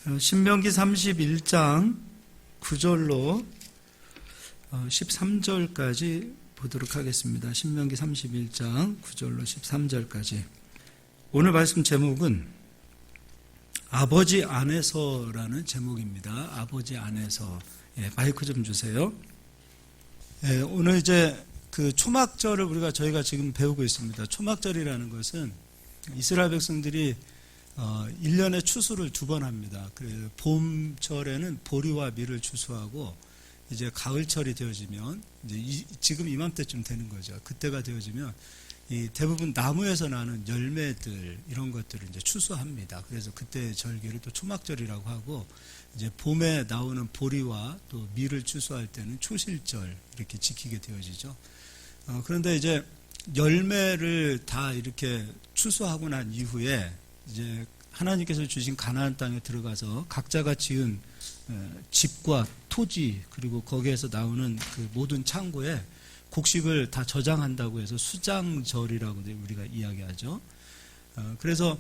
신명기 31장 9절로 13절까지 보도록 하겠습니다. 신명기 31장 9절로 13절까지. 오늘 말씀 제목은 아버지 안에서라는 제목입니다. 아버지 안에서. 마이크 좀 주세요. 오늘 이제 그 초막절을 저희가 지금 배우고 있습니다. 초막절이라는 것은 이스라엘 백성들이 1년에 추수를 2번 합니다. 그래서 봄철에는 보리와 밀을 추수하고 이제 가을철이 되어지면 이제 지금 이맘때쯤 되는 거죠. 그때가 되어지면 이 대부분 나무에서 나는 열매들 이런 것들을 이제 추수합니다. 그래서 그때 절기를 또 초막절이라고 하고 이제 봄에 나오는 보리와 또 밀을 추수할 때는 초실절 이렇게 지키게 되어지죠. 그런데 이제 열매를 다 이렇게 추수하고 난 이후에 이제 하나님께서 주신 가나안 땅에 들어가서 각자가 지은 집과 토지 그리고 거기에서 나오는 그 모든 창고에 곡식을 다 저장한다고 해서 수장절이라고 우리가 이야기하죠. 그래서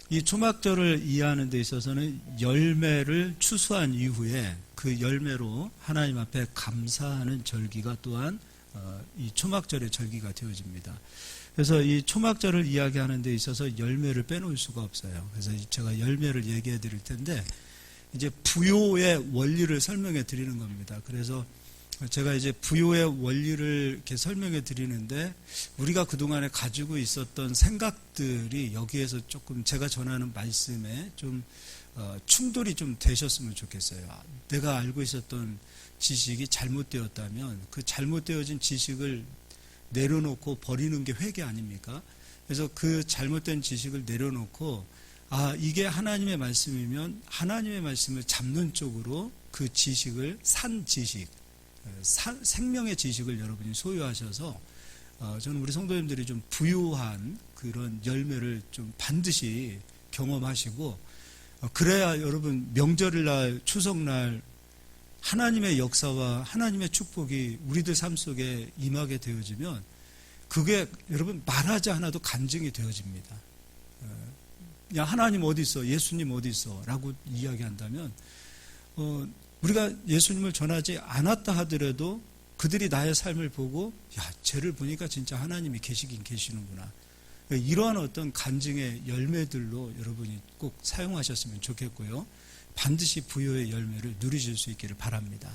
이 초막절을 이해하는 데 있어서는 열매를 추수한 이후에 그 열매로 하나님 앞에 감사하는 절기가 또한 이 초막절의 절기가 되어집니다. 그래서 이 초막절을 이야기하는 데 있어서 열매를 빼놓을 수가 없어요. 그래서 제가 열매를 얘기해 드릴 텐데 이제 부요의 원리를 설명해 드리는 겁니다. 그래서 제가 이제 부요의 원리를 이렇게 설명해 드리는데 우리가 그동안에 가지고 있었던 생각들이 여기에서 조금 제가 전하는 말씀에 좀 충돌이 좀 되셨으면 좋겠어요. 내가 알고 있었던 지식이 잘못되었다면 그 잘못되어진 지식을 내려놓고 버리는 게 회개 아닙니까? 그래서 그 잘못된 지식을 내려놓고 이게 하나님의 말씀이면 하나님의 말씀을 잡는 쪽으로 그 지식을 산 지식, 생명의 지식을 여러분이 소유하셔서 저는 우리 성도님들이 좀 부유한 그런 열매를 좀 반드시 경험하시고 그래야 여러분 명절날 추석날 하나님의 역사와 하나님의 축복이 우리들 삶 속에 임하게 되어지면 그게 여러분 말하지 않아도 간증이 되어집니다. 야 하나님 어디 있어? 예수님 어디 있어? 라고 이야기한다면 우리가 예수님을 전하지 않았다 하더라도 그들이 나의 삶을 보고 야 쟤를 보니까 진짜 하나님이 계시긴 계시는구나. 이러한 어떤 간증의 열매들로 여러분이 꼭 사용하셨으면 좋겠고요. 반드시 부요의 열매를 누리실 수 있기를 바랍니다.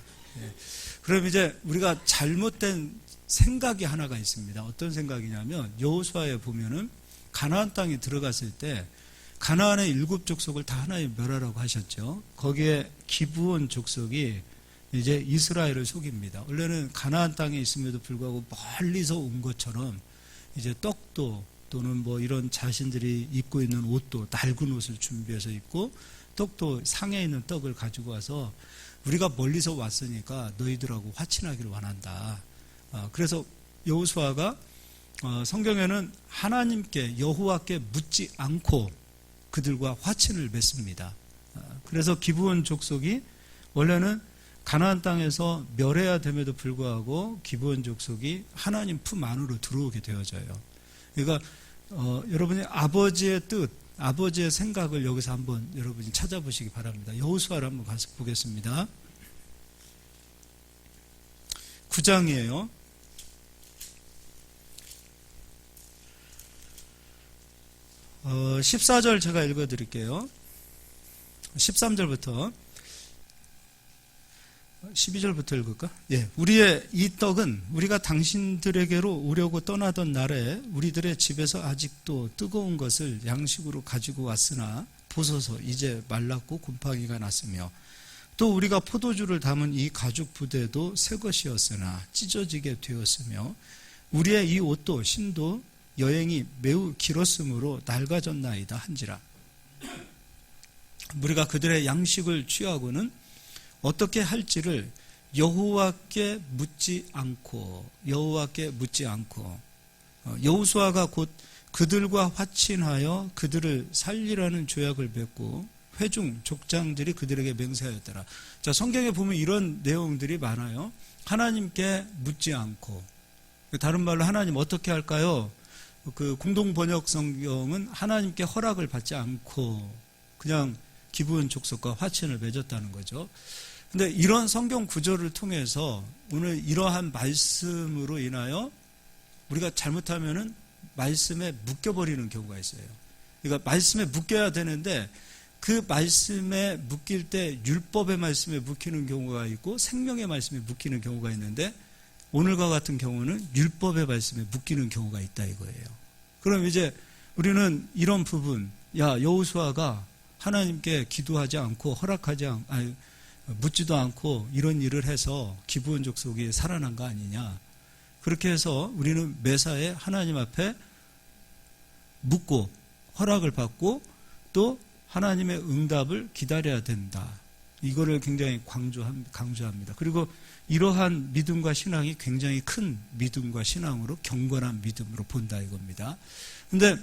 그럼 이제 우리가 잘못된 생각이 하나가 있습니다. 어떤 생각이냐면 여호수아에 보면은 가나안 땅에 들어갔을 때 가나안의 7 족속을 다 하나님 멸하라고 하셨죠. 거기에 기브온 족속이 이제 이스라엘을 속입니다. 원래는 가나안 땅에 있음에도 불구하고 멀리서 온 것처럼 이제 떡도 또는 뭐 이런 자신들이 입고 있는 옷도 낡은 옷을 준비해서 입고 떡도 상에 있는 떡을 가지고 와서 우리가 멀리서 왔으니까 너희들하고 화친하기를 원한다. 그래서 여호수아가 성경에는 하나님께 여호와께 묻지 않고 그들과 화친을 맺습니다. 그래서 기브온 족속이 원래는 가나안 땅에서 멸해야 됨에도 불구하고 기브온 족속이 하나님 품 안으로 들어오게 되어져요. 그러니까 여러분이 아버지의 뜻, 아버지의 생각을 여기서 한번 여러분이 찾아보시기 바랍니다. 여호수아를 한번 가서 보겠습니다. 9장이에요. 14절 제가 읽어드릴게요. 13절부터 12절부터 읽을까? 우리의 이 떡은 우리가 당신들에게로 오려고 떠나던 날에 우리들의 집에서 아직도 뜨거운 것을 양식으로 가지고 왔으나 보소서 이제 말랐고 곰팡이가 났으며 또 우리가 포도주를 담은 이 가죽 부대도 새 것이었으나 찢어지게 되었으며 우리의 이 옷도 신도 여행이 매우 길었으므로 낡아졌나이다 한지라. 우리가 그들의 양식을 취하고는 어떻게 할지를 여호와께 묻지 않고 여호수아가 곧 그들과 화친하여 그들을 살리라는 조약을 맺고 회중 족장들이 그들에게 맹세하였더라. 자, 성경에 보면 이런 내용들이 많아요. 하나님께 묻지 않고, 다른 말로 하나님 어떻게 할까요? 그 공동 번역 성경은 하나님께 허락을 받지 않고 그냥 기브온 족속과 화친을 맺었다는 거죠. 근데 이런 성경 구절을 통해서 오늘 이러한 말씀으로 인하여 우리가 잘못하면은 말씀에 묶여버리는 경우가 있어요. 그러니까 말씀에 묶여야 되는데 그 말씀에 묶일 때 율법의 말씀에 묶이는 경우가 있고 생명의 말씀에 묶이는 경우가 있는데 오늘과 같은 경우는 율법의 말씀에 묶이는 경우가 있다 이거예요. 그럼 이제 우리는 이런 부분, 여호수아가 하나님께 기도하지 않고 묻지도 않고 이런 일을 해서 기브온 족속이 살아난 거 아니냐. 그렇게 해서 우리는 매사에 하나님 앞에 묻고 허락을 받고 또 하나님의 응답을 기다려야 된다. 이거를 굉장히 강조합니다. 그리고 이러한 믿음과 신앙이 굉장히 큰 믿음과 신앙으로 경건한 믿음으로 본다 이겁니다. 그런데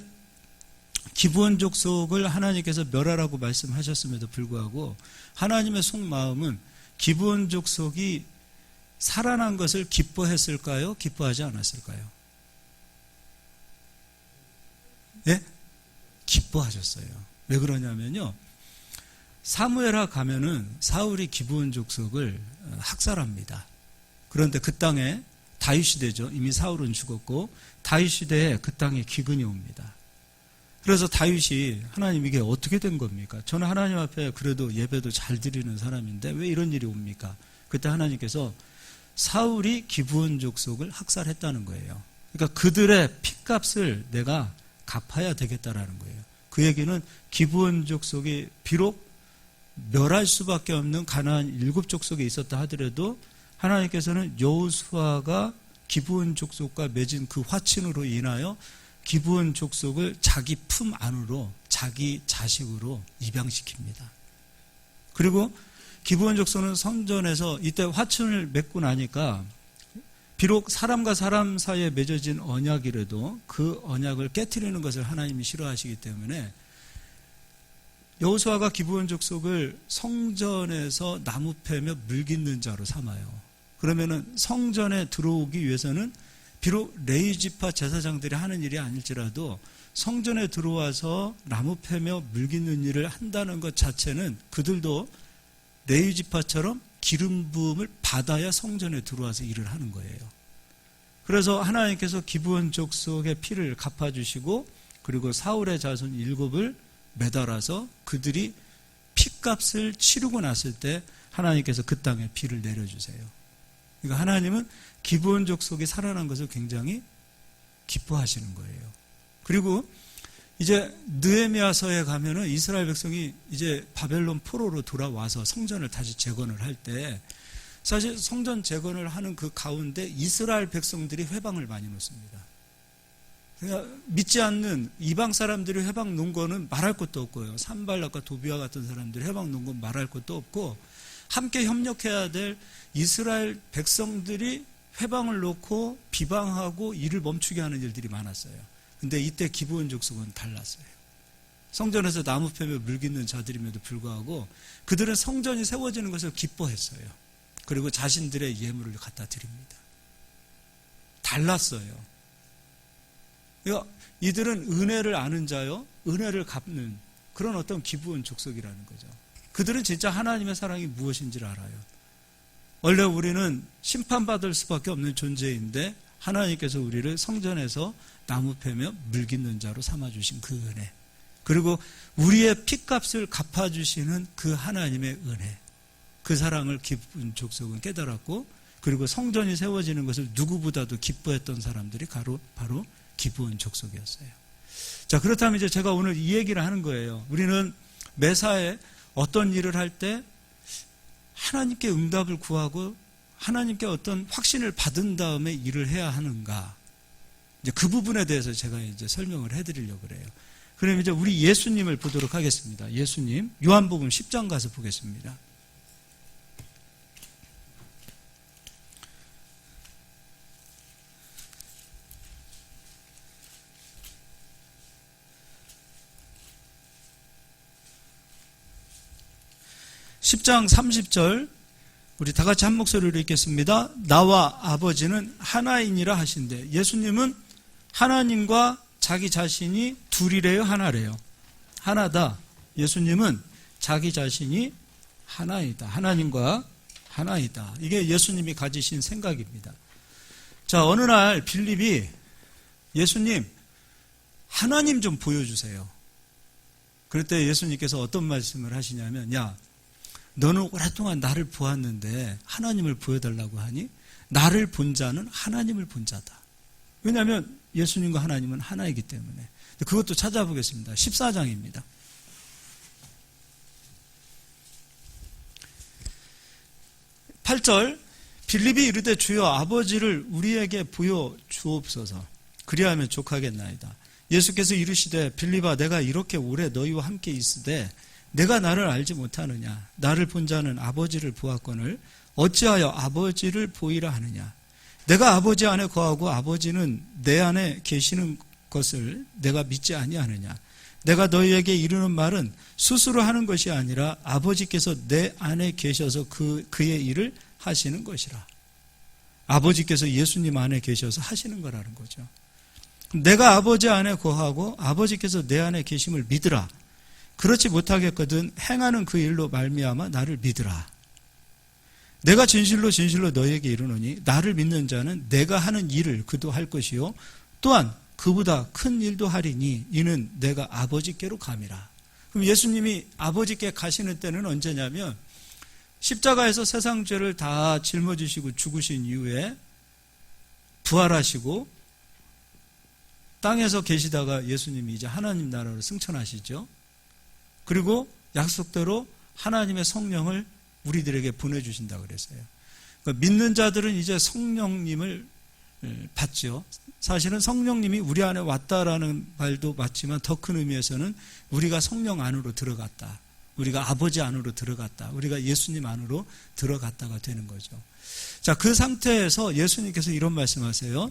기브온 족속을 하나님께서 멸하라고 말씀하셨음에도 불구하고 하나님의 속마음은 기브온 족속이 살아난 것을 기뻐했을까요? 기뻐하지 않았을까요? 예? 기뻐하셨어요. 왜 그러냐면요. 사무엘하 가면은 사울이 기브온 족속을 학살합니다. 그런데 그 땅에 다윗 시대죠. 이미 사울은 죽었고 다윗 시대에 그 땅에 기근이 옵니다. 그래서 다윗이 하나님 이게 어떻게 된 겁니까? 저는 하나님 앞에 그래도 예배도 잘 드리는 사람인데 왜 이런 일이 옵니까? 그때 하나님께서 사울이 기브온 족속을 학살했다는 거예요. 그러니까 그들의 핏값을 내가 갚아야 되겠다라는 거예요. 그 얘기는 기브온 족속이 비록 멸할 수밖에 없는 가나안 7족속에 있었다 하더라도 하나님께서는 여호수아가 기브온 족속과 맺은 그 화친으로 인하여 기브온 족속을 자기 품 안으로 자기 자식으로 입양시킵니다. 그리고 기브온 족속은 성전에서 이때 화친을 맺고 나니까 비록 사람과 사람 사이에 맺어진 언약이라도 그 언약을 깨트리는 것을 하나님이 싫어하시기 때문에 여호수아가 기브온 족속을 성전에서 나무 패며 물 깃는 자로 삼아요. 그러면은 성전에 들어오기 위해서는 비록 레위지파 제사장들이 하는 일이 아닐지라도 성전에 들어와서 나무 패며 물 깃는 일을 한다는 것 자체는 그들도 레위지파처럼 기름 부음을 받아야 성전에 들어와서 일을 하는 거예요. 그래서 하나님께서 기브온 족속의 피를 갚아주시고 그리고 사울의 자손 7을 매달아서 그들이 피값을 치르고 났을 때 하나님께서 그 땅에 비를 내려주세요. 그러니까 하나님은 기브온 족속이 살아난 것을 굉장히 기뻐하시는 거예요. 그리고 이제 느헤미야서에 가면은 이스라엘 백성이 이제 바벨론 포로로 돌아와서 성전을 다시 재건을 할 때 사실 성전 재건을 하는 그 가운데 이스라엘 백성들이 회방을 많이 놓습니다. 그러니까 믿지 않는 이방 사람들이 회방 놓은 거는 말할 것도 없고요. 산발락과 도비와 같은 사람들이 회방 놓은 건 말할 것도 없고 함께 협력해야 될 이스라엘 백성들이 회방을 놓고 비방하고 일을 멈추게 하는 일들이 많았어요. 근데 이때 기브온 족속은 달랐어요. 성전에서 나무 패며 물 깃는 자들임에도 불구하고 그들은 성전이 세워지는 것을 기뻐했어요. 그리고 자신들의 예물을 갖다 드립니다. 달랐어요. 그러니까 이들은 은혜를 아는 자요, 은혜를 갚는 그런 어떤 기브온 족속이라는 거죠. 그들은 진짜 하나님의 사랑이 무엇인지를 알아요. 원래 우리는 심판받을 수밖에 없는 존재인데 하나님께서 우리를 성전에서 나무 패며 물 깃는 자로 삼아주신 그 은혜, 그리고 우리의 핏값을 갚아주시는 그 하나님의 은혜, 그 사랑을 기브온 족속은 깨달았고 그리고 성전이 세워지는 것을 누구보다도 기뻐했던 사람들이 바로 기브온 족속이었어요. 자, 그렇다면 이제 제가 오늘 이 얘기를 하는 거예요. 우리는 매사에 어떤 일을 할 때 하나님께 응답을 구하고 하나님께 어떤 확신을 받은 다음에 일을 해야 하는가? 이제 그 부분에 대해서 제가 이제 설명을 해드리려고 그래요. 그럼 이제 우리 예수님을 보도록 하겠습니다. 예수님, 요한복음 10장 가서 보겠습니다. (10장) 30절 우리 다 같이 한 목소리로 읽겠습니다. 나와 아버지는 하나이니라 하신대. 예수님은 하나님과 자기 자신이 둘이래요, 하나래요? 하나다. 예수님은 자기 자신이 하나이다. 하나님과 하나이다. 이게 예수님이 가지신 생각입니다. 자, 어느 날 빌립이 예수님, 하나님 좀 보여주세요. 그럴 때 예수님께서 어떤 말씀을 하시냐면, 야, 너는 오랫동안 나를 보았는데 하나님을 보여달라고 하니 나를 본 자는 하나님을 본 자다. 왜냐하면 예수님과 하나님은 하나이기 때문에. 그것도 찾아보겠습니다. 14장입니다. 8절, 빌립이 이르되 주여 아버지를 우리에게 보여 주옵소서. 그리하면 족하겠나이다. 예수께서 이르시되 빌립아, 내가 이렇게 오래 너희와 함께 있으되 내가 나를 알지 못하느냐? 나를 본 자는 아버지를 보았거늘 어찌하여 아버지를 보이라 하느냐? 내가 아버지 안에 거하고 아버지는 내 안에 계시는 것을 내가 믿지 아니하느냐? 내가 너희에게 이르는 말은 스스로 하는 것이 아니라 아버지께서 내 안에 계셔서 그의 일을 하시는 것이라. 아버지께서 예수님 안에 계셔서 하시는 거라는 거죠. 내가 아버지 안에 거하고 아버지께서 내 안에 계심을 믿으라. 그렇지 못하겠거든 행하는 그 일로 말미암아 나를 믿으라. 내가 진실로 진실로 너희에게 이르노니 나를 믿는 자는 내가 하는 일을 그도 할 것이요 또한 그보다 큰 일도 하리니 이는 내가 아버지께로 감이라. 그럼 예수님이 아버지께 가시는 때는 언제냐면 십자가에서 세상 죄를 다 짊어지시고 죽으신 이후에 부활하시고 땅에서 계시다가 예수님이 이제 하나님 나라로 승천하시죠. 그리고 약속대로 하나님의 성령을 우리들에게 보내주신다고 그랬어요. 그러니까 믿는 자들은 이제 성령님을 받죠. 사실은 성령님이 우리 안에 왔다라는 말도 맞지만 더 큰 의미에서는 우리가 성령 안으로 들어갔다. 우리가 아버지 안으로 들어갔다. 우리가 예수님 안으로 들어갔다가 되는 거죠. 자, 그 상태에서 예수님께서 이런 말씀하세요.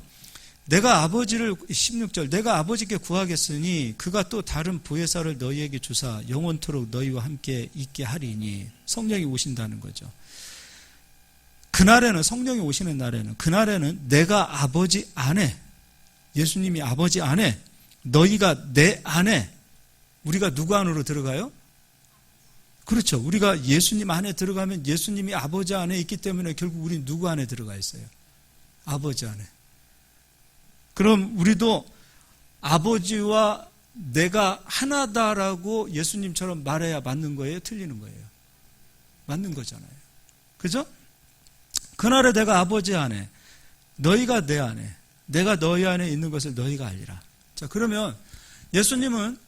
내가 아버지를 16절 내가 아버지께 구하겠으니 그가 또 다른 보혜사를 너희에게 주사 영원토록 너희와 함께 있게 하리니 성령이 오신다는 거죠. 그날에는 성령이 오시는 날에는 그날에는 내가 아버지 안에 예수님이 아버지 안에 너희가 내 안에 우리가 누구 안으로 들어가요? 그렇죠. 우리가 예수님 안에 들어가면 예수님이 아버지 안에 있기 때문에 결국 우리는 누구 안에 들어가 있어요? 아버지 안에. 그럼 우리도 아버지와 내가 하나다라고 예수님처럼 말해야 맞는 거예요? 틀리는 거예요? 맞는 거잖아요. 그죠? 그날에 내가 아버지 안에, 너희가 내 안에, 내가 너희 안에 있는 것을 너희가 알리라. 자, 그러면 예수님은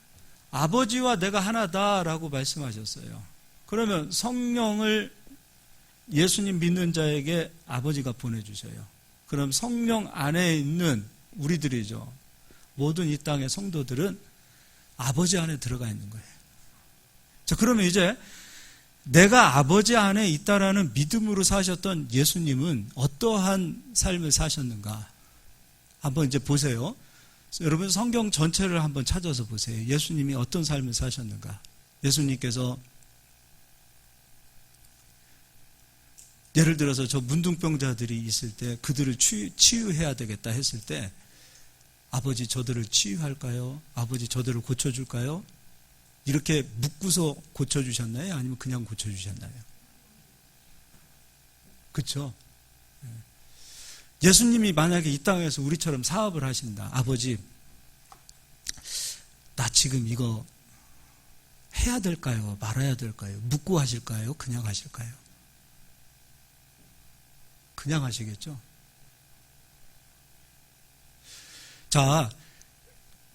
아버지와 내가 하나다라고 말씀하셨어요. 그러면 성령을 예수님 믿는 자에게 아버지가 보내주셔요. 그럼 성령 안에 있는 우리들이죠. 모든 이 땅의 성도들은 아버지 안에 들어가 있는 거예요. 자, 그러면 이제 내가 아버지 안에 있다라는 믿음으로 사셨던 예수님은 어떠한 삶을 사셨는가? 한번 이제 보세요. 여러분 성경 전체를 한번 찾아서 보세요. 예수님이 어떤 삶을 사셨는가? 예수님께서 예를 들어서 저 문둥병자들이 있을 때 그들을 치유해야 되겠다 했을 때 아버지 저들을 치유할까요? 아버지 저들을 고쳐줄까요? 이렇게 묻고서 고쳐주셨나요? 아니면 그냥 고쳐주셨나요? 그렇죠? 예수님이 만약에 이 땅에서 우리처럼 사업을 하신다. 아버지 나 지금 이거 해야 될까요? 말아야 될까요? 묻고 하실까요? 그냥 하실까요? 그냥 하시겠죠? 자,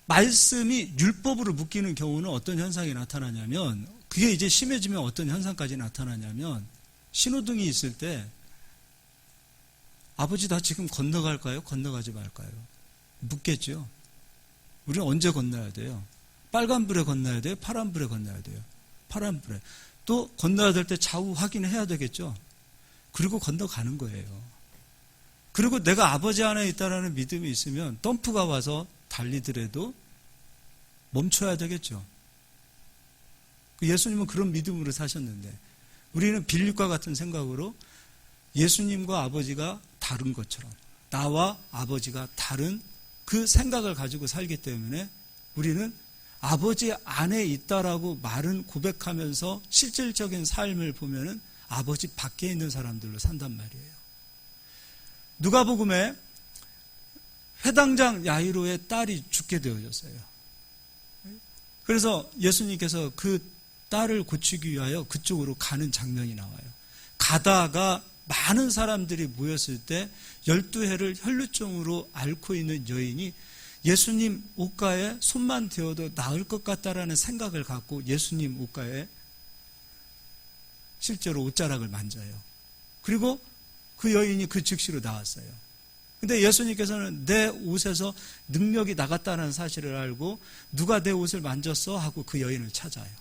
말씀이 율법으로 묶이는 경우는 어떤 현상이 나타나냐면 그게 이제 심해지면 어떤 현상까지 나타나냐면 신호등이 있을 때 아버지 나 지금 건너갈까요? 건너가지 말까요? 묻겠죠. 우리는 언제 건너야 돼요? 빨간불에 건너야 돼요? 파란불에 건너야 돼요? 파란불에. 또 건너야 될 때 좌우 확인해야 되겠죠. 그리고 건너가는 거예요. 그리고 내가 아버지 안에 있다라는 믿음이 있으면 덤프가 와서 달리더라도 멈춰야 되겠죠. 예수님은 그런 믿음으로 사셨는데 우리는 빌립과 같은 생각으로 예수님과 아버지가 다른 것처럼 나와 아버지가 다른 그 생각을 가지고 살기 때문에 우리는 아버지 안에 있다라고 말은 고백하면서 실질적인 삶을 보면은 아버지 밖에 있는 사람들로 산단 말이에요. 누가복음에 회당장 야이로의 딸이 죽게 되어졌어요. 그래서 예수님께서 그 딸을 고치기 위하여 그쪽으로 가는 장면이 나와요. 가다가 많은 사람들이 모였을 때 12해를 혈루증으로 앓고 있는 여인이 예수님 옷가에 손만 대어도 나을 것 같다라는 생각을 갖고 예수님 옷가에 실제로 옷자락을 만져요. 그리고 그 여인이 그 즉시로 나왔어요. 근데 예수님께서는 내 옷에서 능력이 나갔다는 사실을 알고 누가 내 옷을 만졌어? 하고 그 여인을 찾아요.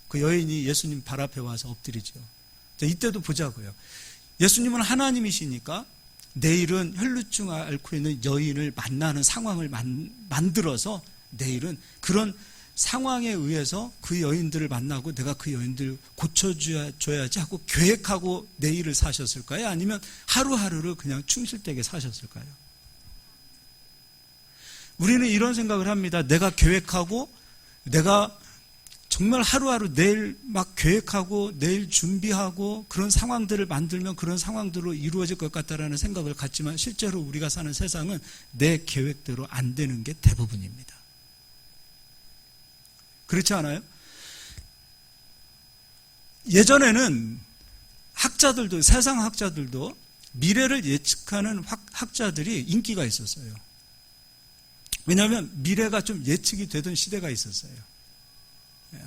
그 여인이 예수님 발 앞에 와서 엎드리죠. 이때도 보자고요. 예수님은 하나님이시니까 내일은 혈루증을 앓고 있는 여인을 만나는 상황을 만들어서 내일은 그런 상황에 의해서 그 여인들을 만나고 내가 그 여인들을 고쳐줘야지 하고 계획하고 내일을 사셨을까요? 아니면 하루하루를 그냥 충실되게 사셨을까요? 우리는 이런 생각을 합니다. 내가 계획하고 내가 정말 하루하루 내일 막 계획하고 내일 준비하고 그런 상황들을 만들면 그런 상황들로 이루어질 것 같다라는 생각을 갖지만 실제로 우리가 사는 세상은 내 계획대로 안 되는 게 대부분입니다. 그렇지 않아요? 예전에는 학자들도, 세상 학자들도 미래를 예측하는 학자들이 인기가 있었어요. 왜냐하면 미래가 좀 예측이 되던 시대가 있었어요.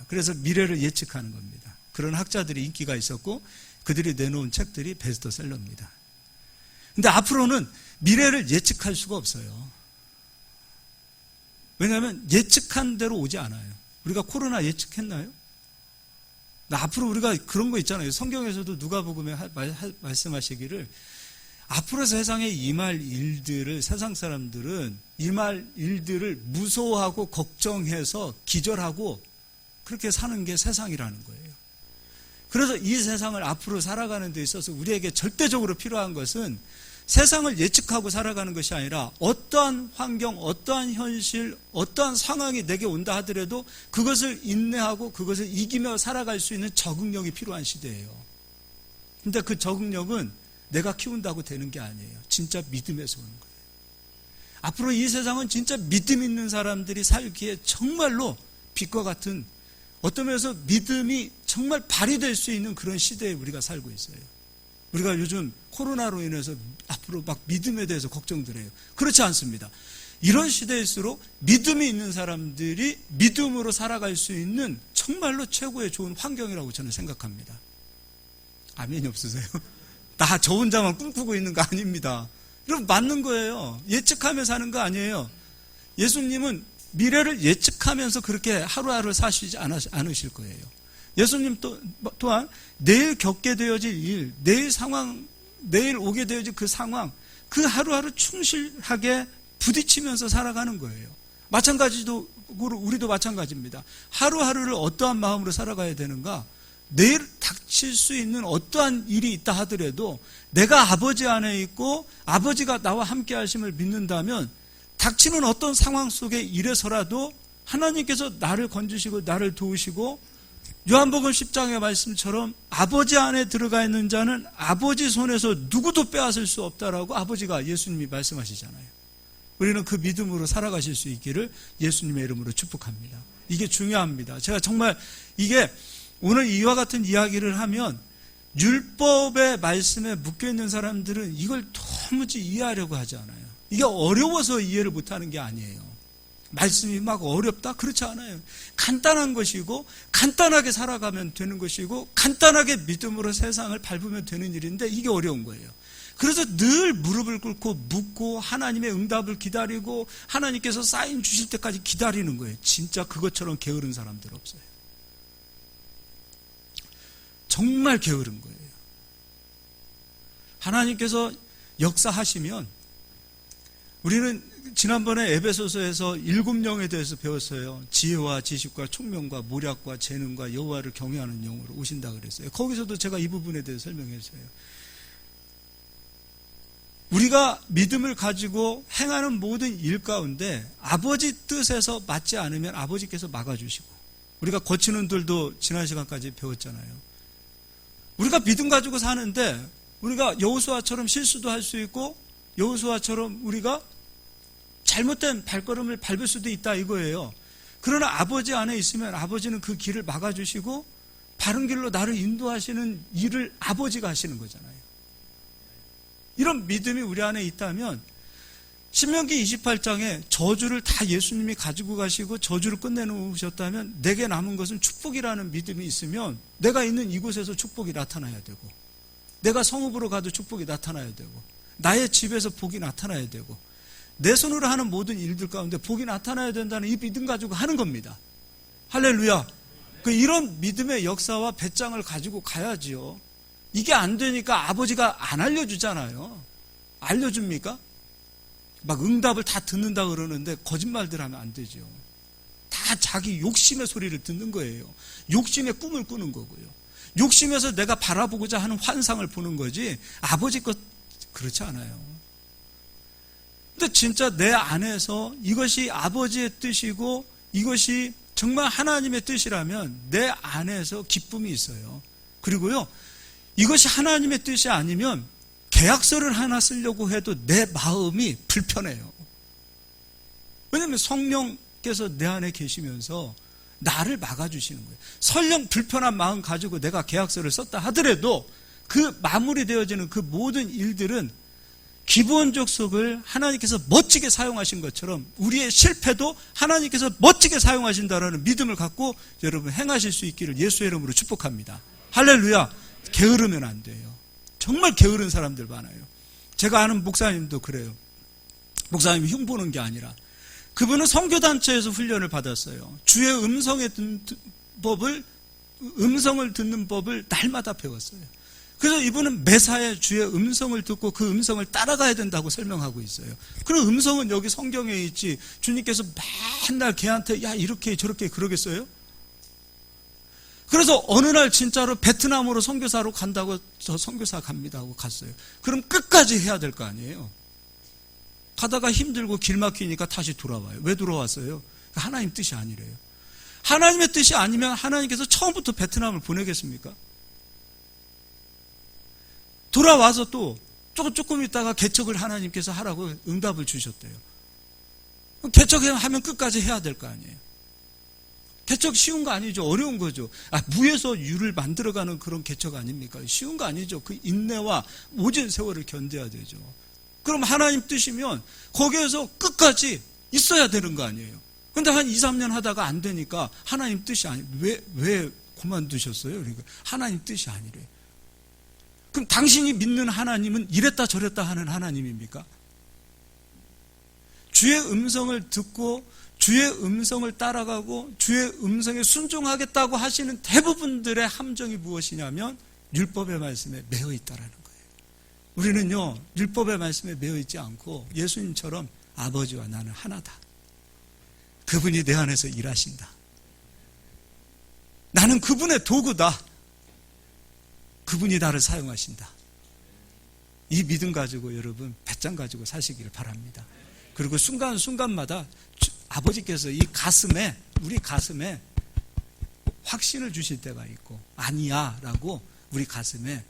그래서 미래를 예측하는 겁니다. 그런 학자들이 인기가 있었고 그들이 내놓은 책들이 베스트셀러입니다. 근데 앞으로는 미래를 예측할 수가 없어요. 왜냐하면 예측한 대로 오지 않아요. 우리가 코로나 예측했나요? 앞으로 우리가 그런 거 있잖아요. 성경에서도 누가복음에 말씀하시기를 앞으로 세상에 임할 일들을 세상 사람들은 임할 일들을 무서워하고 걱정해서 기절하고 그렇게 사는 게 세상이라는 거예요. 그래서 이 세상을 앞으로 살아가는 데 있어서 우리에게 절대적으로 필요한 것은 세상을 예측하고 살아가는 것이 아니라 어떠한 환경, 어떠한 현실, 어떠한 상황이 내게 온다 하더라도 그것을 인내하고 그것을 이기며 살아갈 수 있는 적응력이 필요한 시대예요. 근데 그 적응력은 내가 키운다고 되는 게 아니에요. 진짜 믿음에서 오는 거예요. 앞으로 이 세상은 진짜 믿음 있는 사람들이 살기에 정말로 빛과 같은 어떤 면에서 믿음이 정말 발휘될 수 있는 그런 시대에 우리가 살고 있어요. 우리가 요즘 코로나로 인해서 앞으로 막 믿음에 대해서 걱정들 해요. 그렇지 않습니다. 이런 시대일수록 믿음이 있는 사람들이 믿음으로 살아갈 수 있는 정말로 최고의 좋은 환경이라고 저는 생각합니다. 아멘이 없으세요? 나 저 혼자만 꿈꾸고 있는 거 아닙니다. 여러분 맞는 거예요. 예측하며 사는 거 아니에요. 예수님은 미래를 예측하면서 그렇게 하루하루 사시지 않으실 거예요. 예수님 또한 내일 겪게 되어질 일, 내일 상황, 내일 오게 되어질 그 상황, 그 하루하루 충실하게 부딪히면서 살아가는 거예요. 마찬가지로 우리도 마찬가지입니다. 하루하루를 어떠한 마음으로 살아가야 되는가? 내일 닥칠 수 있는 어떠한 일이 있다 하더라도 내가 아버지 안에 있고 아버지가 나와 함께 하심을 믿는다면 닥치는 어떤 상황 속에 이래서라도 하나님께서 나를 건지시고 나를 도우시고 요한복음 10장의 말씀처럼 아버지 안에 들어가 있는 자는 아버지 손에서 누구도 빼앗을 수 없다라고 아버지가 예수님이 말씀하시잖아요. 우리는 그 믿음으로 살아가실 수 있기를 예수님의 이름으로 축복합니다. 이게 중요합니다. 제가 정말 이게 오늘 이와 같은 이야기를 하면 율법의 말씀에 묶여있는 사람들은 이걸 도무지 이해하려고 하지 않아요. 이게 어려워서 이해를 못하는 게 아니에요. 말씀이 막 어렵다? 그렇지 않아요. 간단한 것이고 간단하게 살아가면 되는 것이고 간단하게 믿음으로 세상을 밟으면 되는 일인데 이게 어려운 거예요. 그래서 늘 무릎을 꿇고 묻고 하나님의 응답을 기다리고 하나님께서 사인 주실 때까지 기다리는 거예요. 진짜 그것처럼 게으른 사람들 없어요. 정말 게으른 거예요. 하나님께서 역사하시면 우리는 지난번에 에베소서에서 7영에 대해서 배웠어요. 지혜와 지식과 총명과 모략과 재능과 여호와를 경외하는 영으로 오신다 그랬어요. 거기서도 제가 이 부분에 대해서 설명했어요. 우리가 믿음을 가지고 행하는 모든 일 가운데 아버지 뜻에서 맞지 않으면 아버지께서 막아주시고, 우리가 고치는 돌도 지난 시간까지 배웠잖아요. 우리가 믿음 가지고 사는데 우리가 여호수아처럼 실수도 할 수 있고 여호수아처럼 우리가 잘못된 발걸음을 밟을 수도 있다 이거예요. 그러나 아버지 안에 있으면 아버지는 그 길을 막아주시고 바른 길로 나를 인도하시는 일을 아버지가 하시는 거잖아요. 이런 믿음이 우리 안에 있다면 신명기 28장에 저주를 다 예수님이 가지고 가시고 저주를 끝내놓으셨다면 내게 남은 것은 축복이라는 믿음이 있으면 내가 있는 이곳에서 축복이 나타나야 되고, 내가 성읍으로 가도 축복이 나타나야 되고, 나의 집에서 복이 나타나야 되고, 내 손으로 하는 모든 일들 가운데 복이 나타나야 된다는 이 믿음 가지고 하는 겁니다. 할렐루야. 이런 믿음의 역사와 배짱을 가지고 가야지요. 이게 안 되니까 아버지가 안 알려주잖아요. 알려줍니까? 막 응답을 다 듣는다 그러는데 거짓말들 하면 안 되죠. 다 자기 욕심의 소리를 듣는 거예요. 욕심의 꿈을 꾸는 거고요. 욕심에서 내가 바라보고자 하는 환상을 보는 거지 아버지 것 그렇지 않아요. 근데 진짜 내 안에서 이것이 아버지의 뜻이고 이것이 정말 하나님의 뜻이라면 내 안에서 기쁨이 있어요. 그리고요, 이것이 하나님의 뜻이 아니면 계약서를 하나 쓰려고 해도 내 마음이 불편해요. 왜냐하면 성령께서 내 안에 계시면서 나를 막아주시는 거예요. 설령 불편한 마음 가지고 내가 계약서를 썼다 하더라도 그 마무리되어지는 그 모든 일들은 기본적 속을 하나님께서 멋지게 사용하신 것처럼 우리의 실패도 하나님께서 멋지게 사용하신다라는 믿음을 갖고 여러분 행하실 수 있기를 예수의 이름으로 축복합니다. 할렐루야. 게으르면 안 돼요. 정말 게으른 사람들 많아요. 제가 아는 목사님도 그래요. 목사님이 흉보는 게 아니라 그분은 선교단체에서 훈련을 받았어요. 주의 음성을 듣는 법을 날마다 배웠어요. 그래서 이분은 매사에 주의 음성을 듣고 그 음성을 따라가야 된다고 설명하고 있어요. 그럼 음성은 여기 성경에 있지 주님께서 맨날 걔한테 야 이렇게 저렇게 그러겠어요? 그래서 어느 날 진짜로 베트남으로 선교사로 간다고 저 선교사 갑니다 하고 갔어요. 그럼 끝까지 해야 될 거 아니에요. 가다가 힘들고 길 막히니까 다시 돌아와요. 왜 돌아왔어요? 하나님 뜻이 아니래요. 하나님의 뜻이 아니면 하나님께서 처음부터 베트남을 보내겠습니까? 돌아와서 또 조금 있다가 개척을 하나님께서 하라고 응답을 주셨대요. 개척하면 끝까지 해야 될 거 아니에요. 개척 쉬운 거 아니죠. 어려운 거죠. 무에서 유를 만들어가는 그런 개척 아닙니까? 쉬운 거 아니죠. 그 인내와 오랜 세월을 견뎌야 되죠. 그럼 하나님 뜻이면 거기에서 끝까지 있어야 되는 거 아니에요. 근데 한 2, 3년 하다가 안 되니까 하나님 뜻이 아니, 왜 그만두셨어요? 그러니까 하나님 뜻이 아니래요. 그럼 당신이 믿는 하나님은 이랬다 저랬다 하는 하나님입니까? 주의 음성을 듣고 주의 음성을 따라가고 주의 음성에 순종하겠다고 하시는 대부분들의 함정이 무엇이냐면 율법의 말씀에 매여 있다라는 거예요. 우리는요, 율법의 말씀에 매여 있지 않고 예수님처럼 아버지와 나는 하나다. 그분이 내 안에서 일하신다. 나는 그분의 도구다. 그분이 나를 사용하신다. 이 믿음 가지고 여러분 배짱 가지고 사시기를 바랍니다. 그리고 순간순간마다 아버지께서 이 가슴에, 우리 가슴에 확신을 주실 때가 있고 아니야 라고 우리 가슴을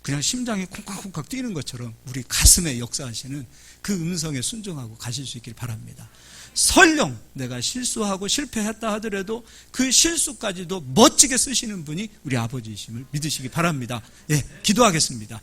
그냥 심장이 콩깍콩깍 뛰는 것처럼 우리 가슴에 역사하시는 그 음성에 순종하고 가실 수 있길 바랍니다. 설령 내가 실수하고 실패했다 하더라도 그 실수까지도 멋지게 쓰시는 분이 우리 아버지이심을 믿으시기 바랍니다. 예, 기도하겠습니다.